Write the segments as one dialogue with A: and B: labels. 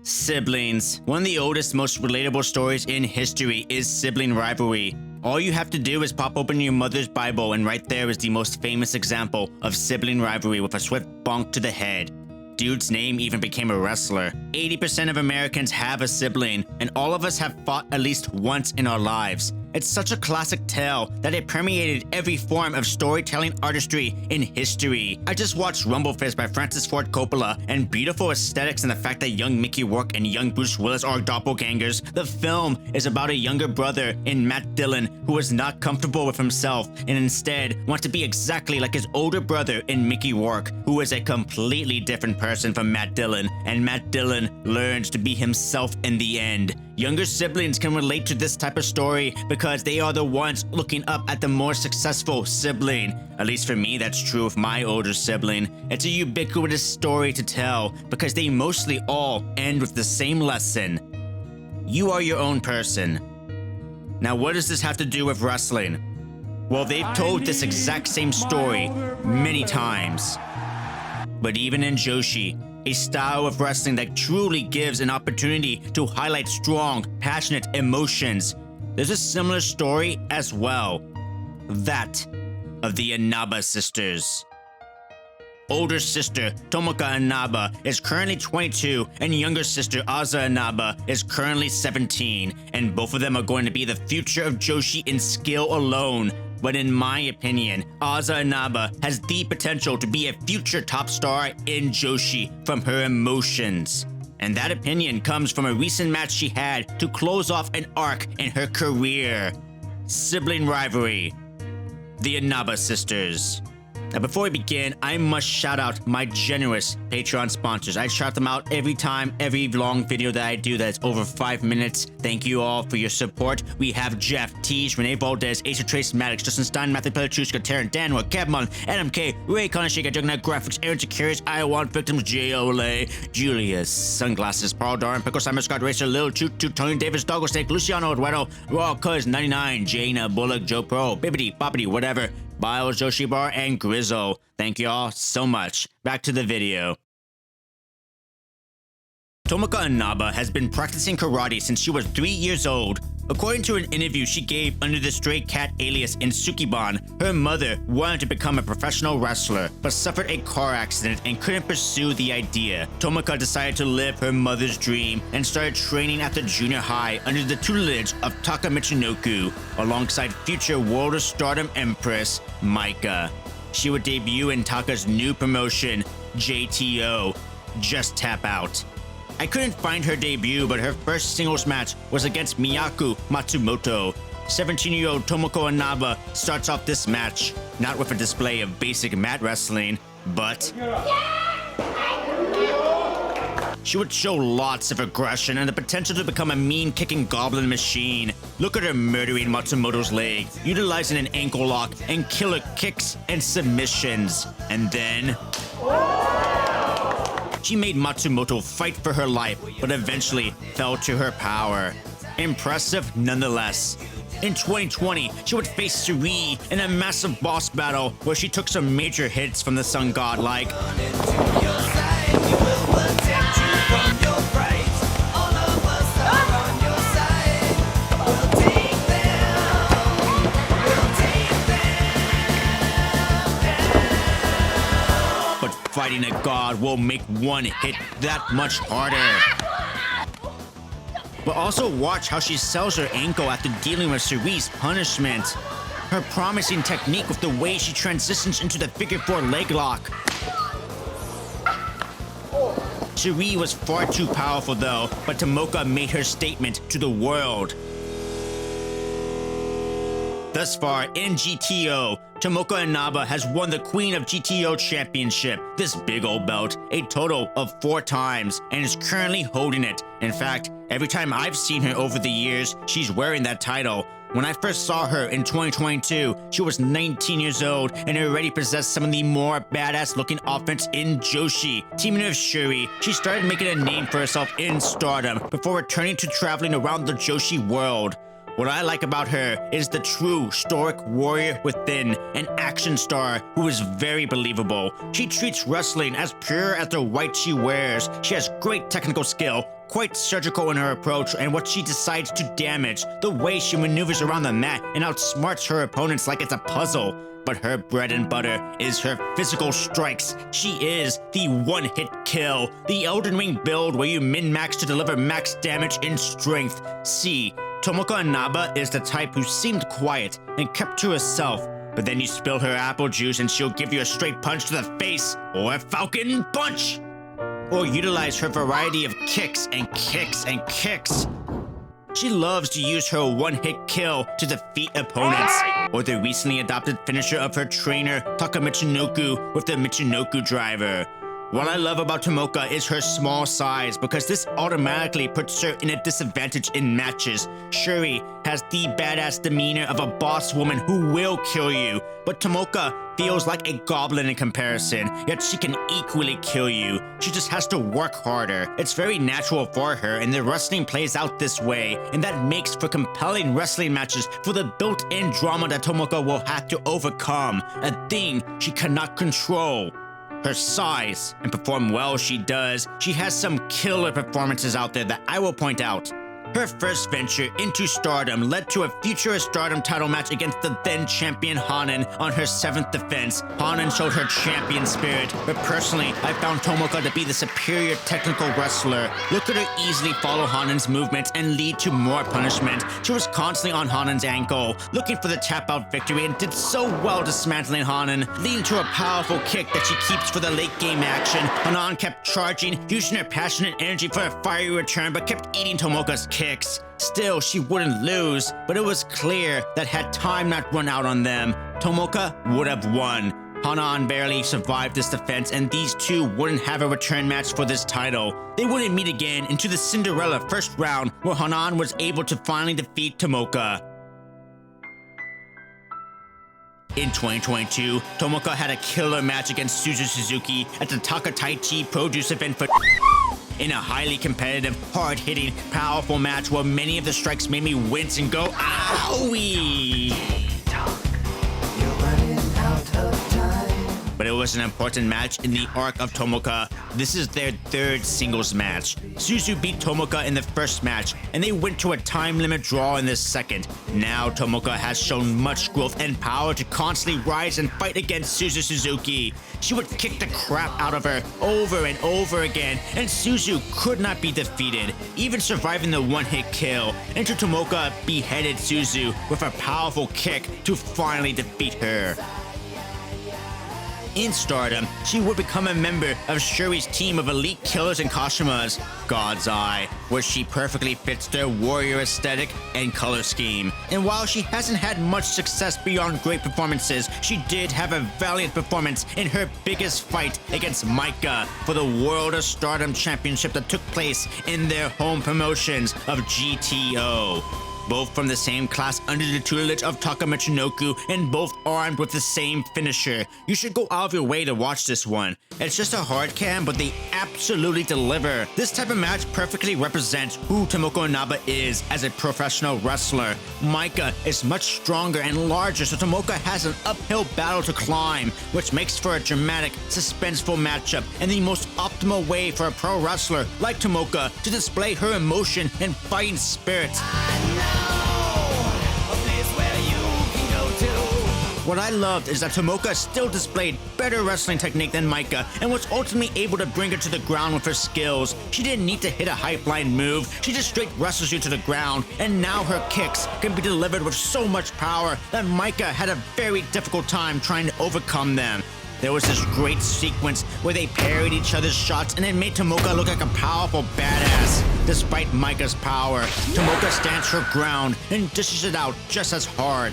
A: Siblings. One of the oldest, most relatable stories in history is sibling rivalry. All you have to do is pop open your mother's Bible, and right there is the most famous example of sibling rivalry with a swift bonk to the head. Dude's name even became a wrestler. 80% of Americans have a sibling, and all of us have fought at least once in our lives. It's such a classic tale that it permeated every form of storytelling artistry in history. I just watched Rumble Fist by Francis Ford Coppola, and beautiful aesthetics and the fact that young Mickey Rourke and young Bruce Willis are doppelgangers. The film is about a younger brother in Matt Dillon who is not comfortable with himself and instead wants to be exactly like his older brother in Mickey Rourke, who is a completely different person from Matt Dillon, and Matt Dillon learns to be himself in the end. Younger siblings can relate to this type of story because they are the ones looking up at the more successful sibling. At least for me, that's true of my older sibling. It's a ubiquitous story to tell because they mostly all end with the same lesson. You are your own person. Now, what does this have to do with wrestling? Well, they've told this exact same story many times. But even in Joshi, a style of wrestling that truly gives an opportunity to highlight strong, passionate emotions, there's a similar story as well. That of the Inaba sisters. Older sister Tomoka Inaba is currently 22, and younger sister Azusa Inaba is currently 17, and both of them are going to be the future of Joshi in skill alone. But in my opinion, Azusa Inaba has the potential to be a future top star in Joshi from her emotions. And that opinion comes from a recent match she had to close off an arc in her career. Sibling rivalry. The Inaba sisters. Now before we begin, I must shout out my generous Patreon sponsors. I shout them out every time, every long video that I do that's over 5 minutes. Thank you all for your support. We have Jeff, Teej, Renee Valdez, Ace of Trace Maddox, Justin Stein, Matthew Pelachushka, Taryn, Daniel, Kevmon, NMK, Ray Konashika, Juggernaut Graphics, Aaron Securities, I Want Victims, J.O.L.A., Julius, Sunglasses, Paul Doran, Pickle Simon, Scott Racer, Lil Toot Toot, Tony Davis, Doggo Steak, Luciano Eduardo, Raw Cuz 99, Jaina, Bullock, Joe Pro, Bibbidi, Boppity, whatever. Biles, Joshi Bar, and Grizzle. Thank you all so much. Back to the video. Tomoka Inaba has been practicing karate since she was 3 years old. According to an interview she gave under the Stray Cat alias in Sukiban, her mother wanted to become a professional wrestler, but suffered a car accident and couldn't pursue the idea. Tomoka decided to live her mother's dream and started training at the junior high under the tutelage of Taka Michinoku, alongside future World of Stardom Empress, Maika. She would debut in Taka's new promotion, JTO, Just Tap Out. I couldn't find her debut, but her first singles match was against Miyaku Matsumoto. 17-year-old Tomoka Inaba starts off this match, not with a display of basic mat wrestling, but she would show lots of aggression and the potential to become a mean-kicking goblin machine. Look at her murdering Matsumoto's leg, utilizing an ankle lock and killer kicks and submissions. And then she made Matsumoto fight for her life, but eventually fell to her power. Impressive nonetheless. In 2020, she would face Suri in a massive boss battle where she took some major hits from the Sun God like fighting a god will make one hit that much harder. But also watch how she sells her ankle after dealing with Suri's punishment. Her promising technique with the way she transitions into the figure 4 leg lock. Suri was far too powerful though, but Tomoka made her statement to the world. Thus far in GTO, Tomoka Inaba has won the Queen of GTO Championship, this big old belt, a total of 4 times, and is currently holding it. In fact, every time I've seen her over the years, she's wearing that title. When I first saw her in 2022, she was 19 years old and already possessed some of the more badass looking offense in Joshi. Teaming with Shuri, she started making a name for herself in Stardom before returning to traveling around the Joshi world. What I like about her is the true stoic warrior within, an action star who is very believable. She treats wrestling as pure as the white she wears. She has great technical skill, quite surgical in her approach and what she decides to damage, the way she maneuvers around the mat and outsmarts her opponents like it's a puzzle. But her bread and butter is her physical strikes. She is the one-hit kill, the Elden Ring build where you min-max to deliver max damage in strength. See, Tomoka Inaba is the type who seemed quiet and kept to herself, but then you spill her apple juice and she'll give you a straight punch to the face, or a falcon punch! Or utilize her variety of kicks and kicks and kicks. She loves to use her one-hit kill to defeat opponents, or the recently adopted finisher of her trainer, Taka Michinoku, with the Michinoku driver. What I love about Tomoka is her small size, because this automatically puts her in a disadvantage in matches. Shuri has the badass demeanor of a boss woman who will kill you, but Tomoka feels like a goblin in comparison, yet she can equally kill you. She just has to work harder. It's very natural for her, and the wrestling plays out this way, and that makes for compelling wrestling matches for the built-in drama that Tomoka will have to overcome, a thing she cannot control. Her size, and perform well she does. She has some killer performances out there that I will point out. Her first venture into stardom led to a future stardom title match against the then champion Hanan on her 7th defense. Hanan showed her champion spirit, but personally, I found Tomoka to be the superior technical wrestler. Look at her easily follow Hanan's movements and lead to more punishment. She was constantly on Hanan's ankle, looking for the tap-out victory, and did so well dismantling Hanan, leading to a powerful kick that she keeps for the late-game action. Hanan kept charging, using her passionate energy for a fiery return, but kept eating Tomoka's kicks. Still, she wouldn't lose, but it was clear that had time not run out on them, Tomoka would have won. Hanan barely survived this defense, and these two wouldn't have a return match for this title. They wouldn't meet again into the Cinderella first round, where Hanan was able to finally defeat Tomoka. In 2022, Tomoka had a killer match against Suzu Suzuki at the Takataichi Produce event for in a highly competitive, hard-hitting, powerful match where many of the strikes made me wince and go, owie! But it was an important match in the arc of Tomoka. This is their third singles match. Suzu beat Tomoka in the first match, and they went to a time limit draw in the second. Now Tomoka has shown much growth and power to constantly rise and fight against Suzu Suzuki. She would kick the crap out of her over and over again, and Suzu could not be defeated, even surviving the one-hit kill, until Tomoka beheaded Suzu with a powerful kick to finally defeat her. In stardom, she would become a member of Shuri's team of elite killers and Kashimas, God's Eye, where she perfectly fits their warrior aesthetic and color scheme. And while she hasn't had much success beyond great performances, she did have a valiant performance in her biggest fight against Micks for the World of Stardom Championship that took place in their home promotions of GTO. Both from the same class under the tutelage of Taka Michinoku, and both armed with the same finisher. You should go out of your way to watch this one. It's just a hard cam, but they absolutely deliver. This type of match perfectly represents who Tomoka Inaba is as a professional wrestler. Micks is much stronger and larger, so Tomoka has an uphill battle to climb, which makes for a dramatic, suspenseful matchup, and the most optimal way for a pro wrestler like Tomoka to display her emotion and fighting spirit. What I loved is that Tomoka still displayed better wrestling technique than Micks and was ultimately able to bring her to the ground with her skills. She didn't need to hit a high flying move, she just straight wrestles you to the ground, and now her kicks can be delivered with so much power that Micks had a very difficult time trying to overcome them. There was this great sequence where they parried each other's shots, and it made Tomoka look like a powerful badass. Despite Micks' power, Tomoka stands her ground and dishes it out just as hard.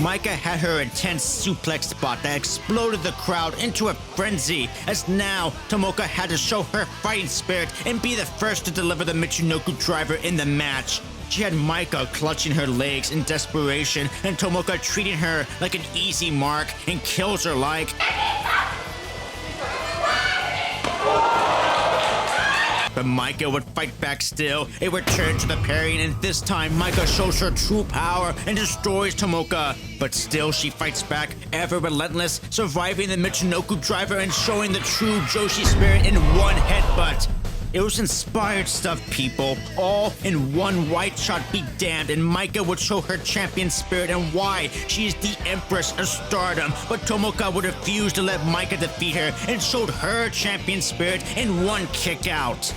A: Micks had her intense suplex spot that exploded the crowd into a frenzy, as now Tomoka had to show her fighting spirit and be the first to deliver the Michinoku driver in the match. She had Micks clutching her legs in desperation, and Tomoka treating her like an easy mark and kills her like... But Micah would fight back still. It returned to the parry, and this time Micah shows her true power and destroys Tomoka. But still she fights back, ever relentless, surviving the Michinoku driver and showing the true Joshi spirit in one headbutt. It was inspired stuff, people. All in one white shot, be damned, and Micah would show her champion spirit and why she is the Empress of Stardom. But Tomoka would refuse to let Micah defeat her and showed her champion spirit in one kick out.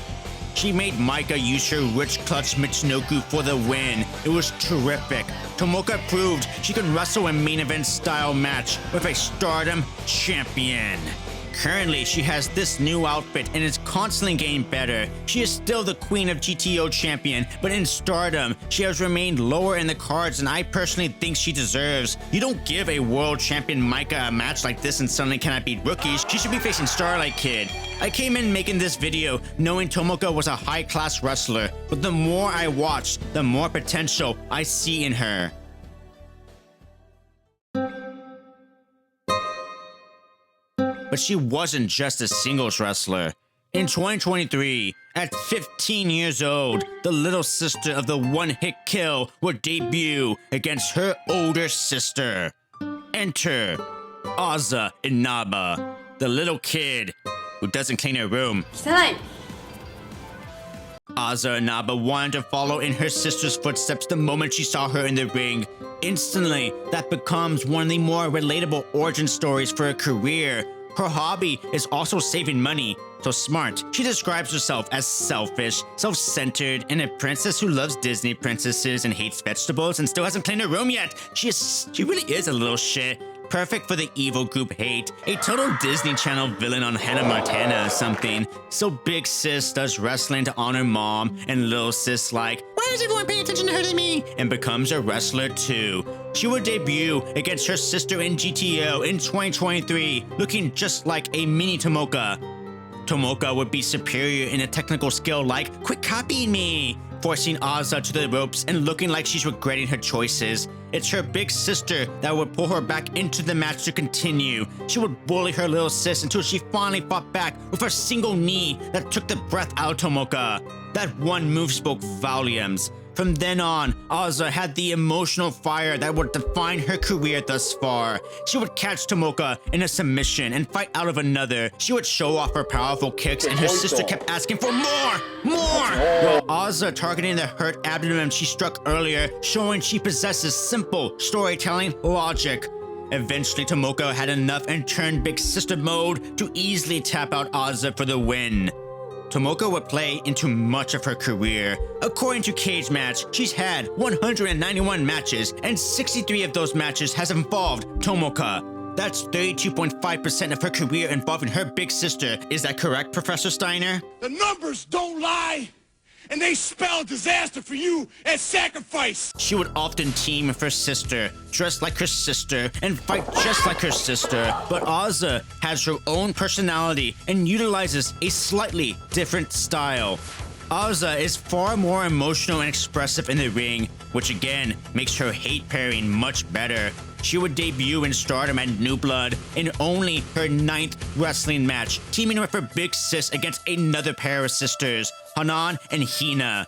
A: She made Micah use her rich clutch Michinoku for the win. It was terrific. Tomoka proved she can wrestle a main event style match with a Stardom champion. Currently, she has this new outfit and is constantly getting better. She is still the queen of GTO champion, but in Stardom, she has remained lower in the cards than I personally think she deserves. You don't give a world champion Micah a match like this and suddenly cannot beat rookies. She should be facing Starlight Kid. I came in making this video knowing Tomoka was a high-class wrestler, but the more I watched, the more potential I see in her. But she wasn't just a singles wrestler. In 2023, at 15 years old, the little sister of the one-hit kill would debut against her older sister. Enter Azusa Inaba, the little kid who doesn't clean her room. Azusa Inaba wanted to follow in her sister's footsteps the moment she saw her in the ring. Instantly, that becomes one of the more relatable origin stories for her career. Her hobby is also saving money, so smart. She describes herself as selfish, self-centered, and a princess who loves Disney princesses and hates vegetables and still hasn't cleaned her room yet. She really is a little shit. Perfect for the evil group Hate, a total Disney Channel villain on Hannah Montana or something. So big sis does wrestling to honor mom, and little sis like, why is everyone paying attention to her than me? And becomes a wrestler too. She would debut against her sister in GTO in 2023, looking just like a mini Tomoka. Tomoka would be superior in a technical skill like, quit copying me, forcing Azusa to the ropes and looking like she's regretting her choices. It's her big sister that would pull her back into the match to continue. She would bully her little sis until she finally fought back with a single knee that took the breath out of Tomoka. That one move spoke volumes. From then on, Azusa had the emotional fire that would define her career thus far. She would catch Tomoka in a submission and fight out of another. She would show off her powerful kicks, and her sister kept asking for more! While Azusa targeting the hurt abdomen she struck earlier, showing she possesses simple storytelling logic. Eventually, Tomoka had enough and turned big sister mode to easily tap out Azusa for the win. Tomoka would play into much of her career. According to Cage Match, she's had 191 matches, and 63 of those matches has involved Tomoka. That's 32.5% of her career involving her big sister. Is that correct, Professor Steiner?
B: The numbers don't lie, and they spell disaster for you as sacrifice.
A: She would often team with her sister, dress like her sister, and fight just like her sister. But Azusa has her own personality and utilizes a slightly different style. Azusa is far more emotional and expressive in the ring, which again makes her hate pairing much better. She would debut in Stardom and New Blood in only her 9th wrestling match, teaming with her big sis against another pair of sisters, Hanan and Hina.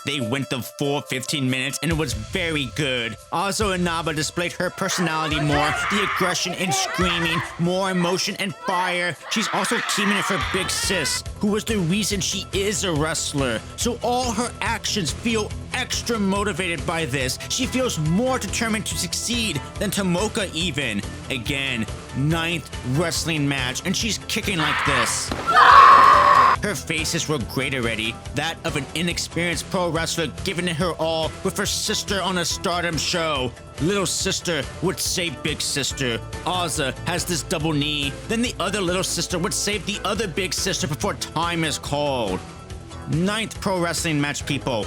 A: They went the full 15 minutes and it was very good. Azusa Inaba displayed her personality more, the aggression and screaming, more emotion and fire. She's also teaming with her big sis, who was the reason she is a wrestler. So all her actions feel extra motivated by this. She feels more determined to succeed than Tomoka even. Again, 9th wrestling match and she's kicking like this. Her faces were great already, that of an inexperienced pro wrestler giving it her all with her sister on a Stardom show. Little sister would save big sister. Azusa has this double knee, then the other little sister would save the other big sister before time is called. 9th pro wrestling match, people.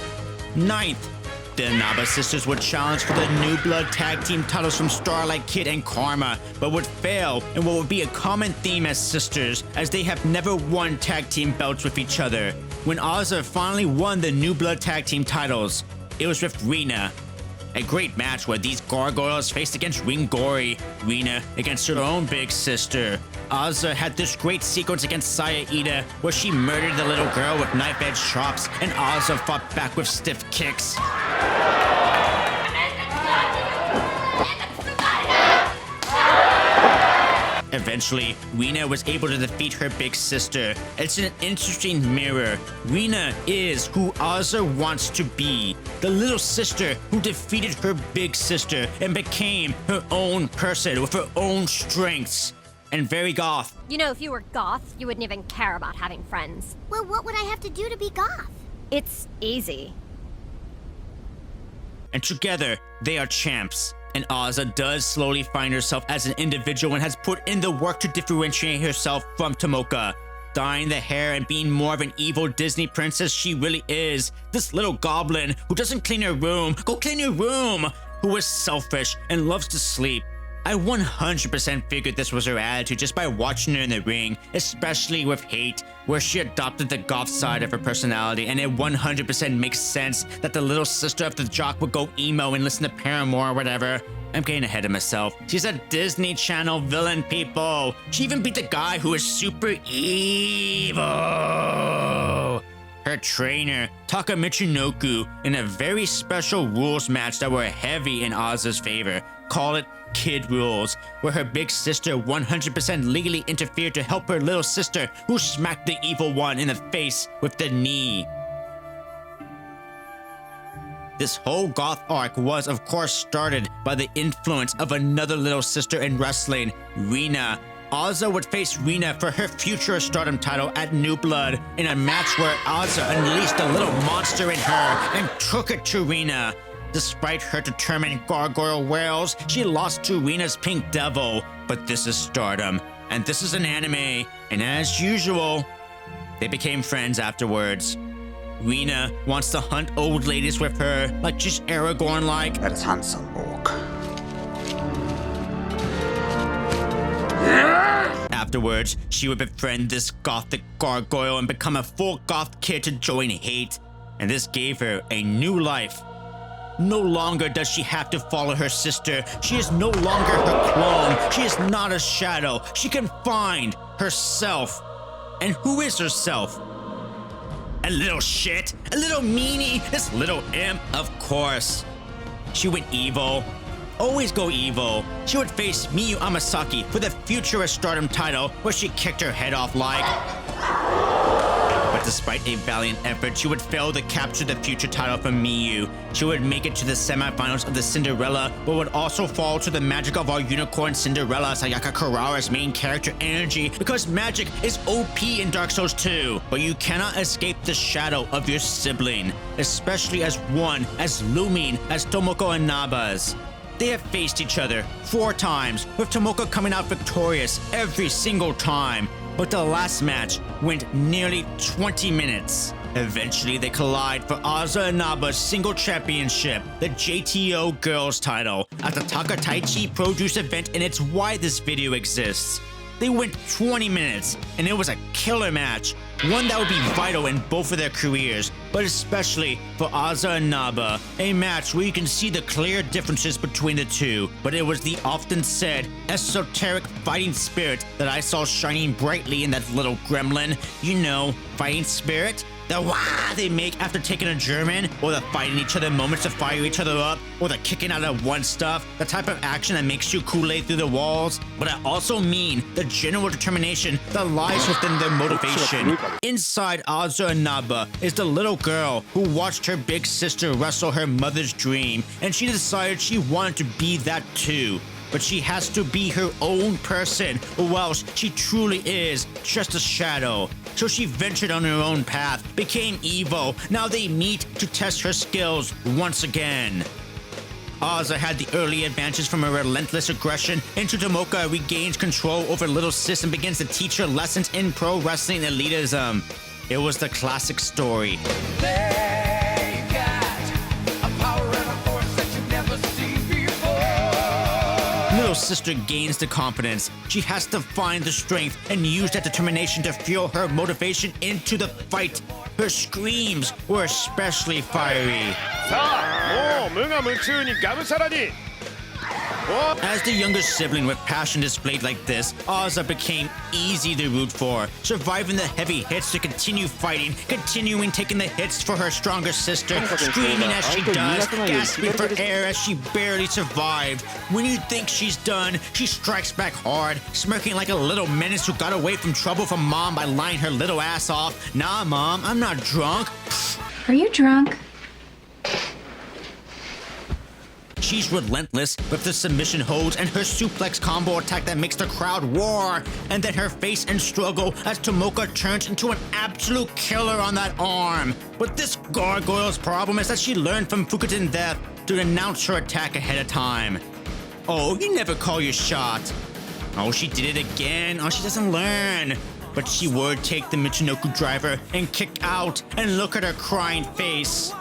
A: 9th. The Inaba sisters would challenge for the New Blood tag team titles from Starlight Kid and Karma, but would fail in what would be a common theme as sisters, as they have never won tag team belts with each other. When Azusa finally won the New Blood tag team titles, it was with Rena. A great match where these gargoyles faced against Ringori, Rina against her own big sister. Azusa had this great sequence against Saya Ida where she murdered the little girl with knife-edge chops, and Azusa fought back with stiff kicks. Eventually, Rina was able to defeat her big sister. It's an interesting mirror. Rina is who Azusa wants to be. The little sister who defeated her big sister and became her own person with her own strengths. And very goth.
C: You know, if you were goth, you wouldn't even care about having friends.
D: Well, what would I have to do to be goth?
C: It's easy.
A: And together, they are champs. And Azusa does slowly find herself as an individual and has put in the work to differentiate herself from Tomoka. Dyeing the hair and being more of an evil Disney princess she really is. This little goblin who doesn't clean her room. Go clean your room! Who is selfish and loves to sleep. I 100% figured this was her attitude just by watching her in the ring, especially with Hate, where she adopted the goth side of her personality, and it 100% makes sense that the little sister of the jock would go emo and listen to Paramore or whatever. I'm getting ahead of myself. She's a Disney Channel villain, people. She even beat the guy who is super evil. Her trainer, Taka Michinoku, in a very special rules match that were heavy in Azusa's favor. Call it Kid Rules, where her big sister 100% legally interfered to help her little sister, who smacked the evil one in the face with the knee. This whole goth arc was, of course, started by the influence of another little sister in wrestling, Rina. Azusa would face Rina for her future Stardom title at New Blood in a match where Azusa unleashed a little monster in her and took it to Rina. Despite her determined gargoyle wails, she lost to Rina's Pink Devil. But this is Stardom, and this is an anime, and as usual, they became friends afterwards. Rina wants to hunt old ladies with her, like just Aragorn-like.
E: That is handsome, Orc.
A: Afterwards, she would befriend this gothic gargoyle and become a full goth kid to join Hate, and this gave her a new life. No longer does she have to follow her sister. She is no longer her clone. She is not a shadow. She can find herself. And who is herself? A little shit? A little meanie? This little imp? Of course. She went evil. Always go evil. She would face Miyu Amasaki for the future Stardom title, where she kicked her head off like... But despite a valiant effort, she would fail to capture the future title from Miyu. She would make it to the semifinals of the Cinderella, but would also fall to the magic of our unicorn Cinderella, Sayaka Kurara's main character energy, because magic is OP in Dark Souls 2. But you cannot escape the shadow of your sibling, especially as one as looming as Tomoka and Inaba's. They have faced each other 4 times, with Tomoka coming out victorious every single time. But the last match went nearly 20 minutes. Eventually, they collide for Azusa Inaba's single championship, the JTO Girls title, at the Takataichi Pro Juice event, and it's why this video exists. They went 20 minutes, and it was a killer match, one that would be vital in both of their careers, but especially for Azusa Inaba, a match where you can see the clear differences between the two, but it was the often said esoteric fighting spirit that I saw shining brightly in that little gremlin. You know, fighting spirit? The wah they make after taking a German, or the fighting each other moments to fire each other up, or the kicking out of one stuff, the type of action that makes you Kool-Aid through the walls. But I also mean the general determination that lies within their motivation. Inside Azusa Inaba is the little girl who watched her big sister wrestle her mother's dream, and she decided she wanted to be that too. But she has to be her own person, or else she truly is just a shadow. So she ventured on her own path, became evil. Now they meet to test her skills once again. Azusa had the early advances from her relentless aggression, and Tomoka regains control over little sis and begins to teach her lessons in pro wrestling elitism. It was the classic story. Little little sister gains the confidence, she has to find the strength and use that determination to fuel her motivation into the fight. Her screams were especially fiery.
E: さあ、もう無我夢中にがむしゃらに。
A: As the younger sibling with passion displayed like this, Azusa became easy to root for, surviving the heavy hits to continue fighting, continuing taking the hits for her stronger sister, screaming as she does, gasping for air as she barely survived. When you think she's done, she strikes back hard, smirking like a little menace who got away from trouble from mom by lying her little ass off. Nah, mom, I'm not drunk.
F: Are you drunk?
A: She's relentless with the submission holds and her suplex combo attack that makes the crowd roar. And then her face and struggle as Tomoka turns into an absolute killer on that arm. But this Gargoyle's problem is that she learned from Fukuten's death to announce her attack ahead of time. Oh, you never call your shot. Oh, she did it again. Oh, she doesn't learn. But she would take the Michinoku driver and kick out and look at her crying face.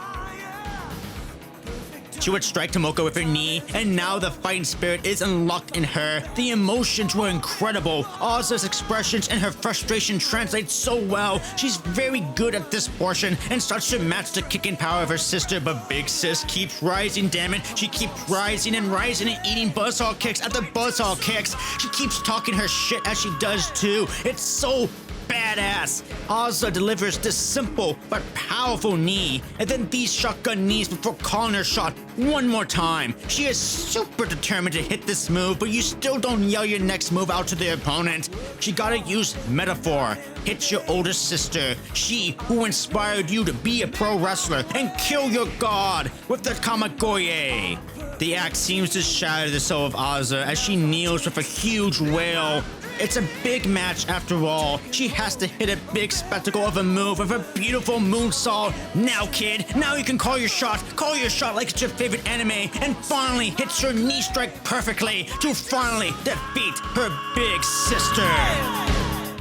A: She would strike Tomoka with her knee, and now the fighting spirit is unlocked in her. The emotions were incredible. Azusa's expressions and her frustration translate so well. She's very good at this portion and starts to match the kicking power of her sister, but Big Sis keeps rising, damn it. She keeps rising and rising and eating buzzsaw kicks after buzzsaw kicks. She keeps talking her shit as she does too. It's so badass. Azusa delivers this simple but powerful knee, and then these shotgun knees before calling her shot one more time. She is super determined to hit this move, but you still don't yell your next move out to the opponent. She gotta use metaphor. Hit your older sister, she who inspired you to be a pro wrestler, and kill your god with the Kamagoye. The axe seems to shatter the soul of Azusa as she kneels with a huge wail. It's a big match after all. She has to hit a big spectacle of a move with a beautiful moonsault. Now, kid, now you can call your shot. Call your shot like it's your favorite anime. And finally hits her knee strike perfectly to finally defeat her big sister.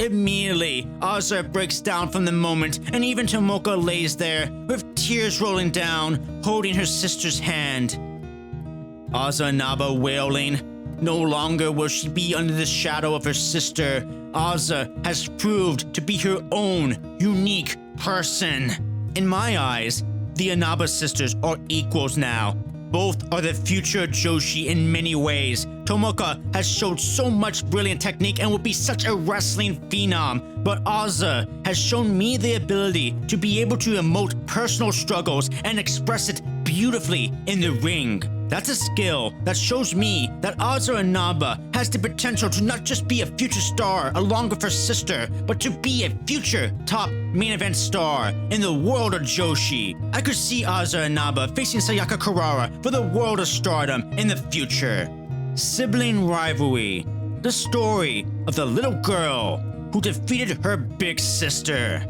A: Immediately, Azusa breaks down from the moment, and even Tomoka lays there with tears rolling down, holding her sister's hand. Azusa Inaba wailing. No longer will she be under the shadow of her sister. Azusa has proved to be her own unique person. In my eyes, the Inaba sisters are equals now. Both are the future Joshi in many ways. Tomoka has showed so much brilliant technique and will be such a wrestling phenom. But Azusa has shown me the ability to be able to emote personal struggles and express it beautifully in the ring. That's a skill that shows me that Azusa Inaba has the potential to not just be a future star along with her sister, but to be a future top main event star in the world of Joshi. I could see Azusa Inaba facing Sayaka Kurara for the world of stardom in the future. Sibling Rivalry, the story of the little girl who defeated her big sister.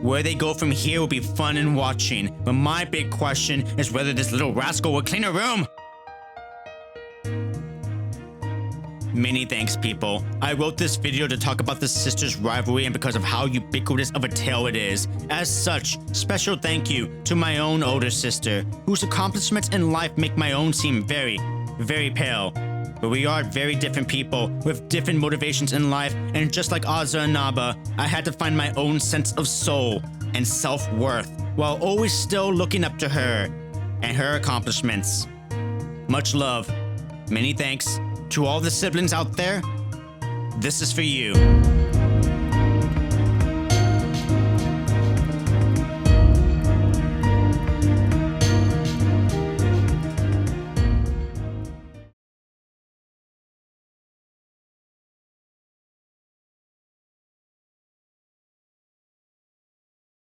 A: Where they go from here will be fun and watching, but my big question is whether this little rascal will clean a room. Many thanks, people. I wrote this video to talk about the sisters' rivalry and because of how ubiquitous of a tale it is. As such, special thank you to my own older sister, whose accomplishments in life make my own seem very, very pale. But we are very different people with different motivations in life, and just like Azusa Inaba, I had to find my own sense of soul and self-worth while always still looking up to her and her accomplishments. Much love. Many thanks to all the siblings out there. This is for you.